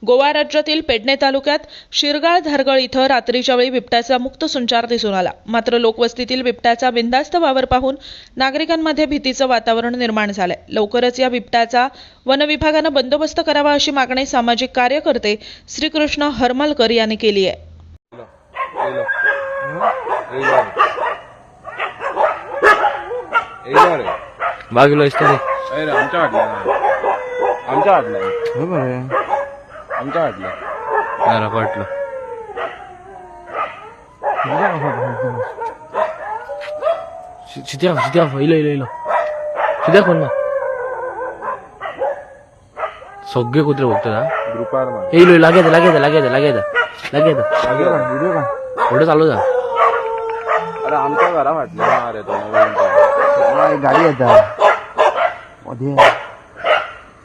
गोवा राज्यातील पेडणे तालुक्यात शिरगाळ धारगळ इथं रात्रीच्या वेळी बिबट्याचा मुक्त संचार दिसून आला। मात्र लोकवस्तीतील बिबट्याचा बिनधास्त वावर पाहून नागरिकांमध्ये भीतीचं वातावरण निर्माण झालंय। लवकरच या बिबट्याचा वन विभागानं बंदोबस्त करावा अशी मागणी सामाजिक कार्यकर्ते श्रीकृष्ण हरमलकर यांनी केली आहे। बाजूला असते आमच्या वाटलं वाटलं सिद्ध्या इलो सिद्ध्या कोण ना सगळे कुत्रे बघतात ग्रुपार इलो लागे पुढे चालू जा। अरे आमच्या घरा वाटलं अरे तो गाडी येतात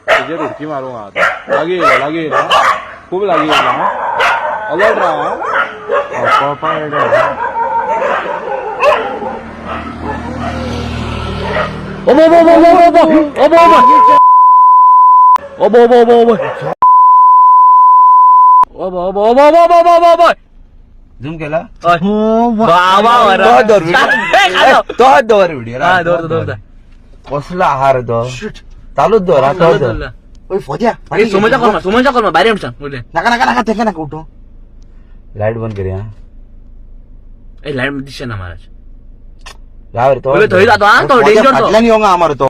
तुझे रुडकी मारू आता लागेल खूप लागेल अलर्ट राहा झूम केला कसला आहार तो चालूच सुमनच्या कॉल बाहेर नका ते नका उठो लाईट बंद करूया लाईट दिसे ना महाराज राव रे तो थंय जातो हा तो डेंजर तो आमार तो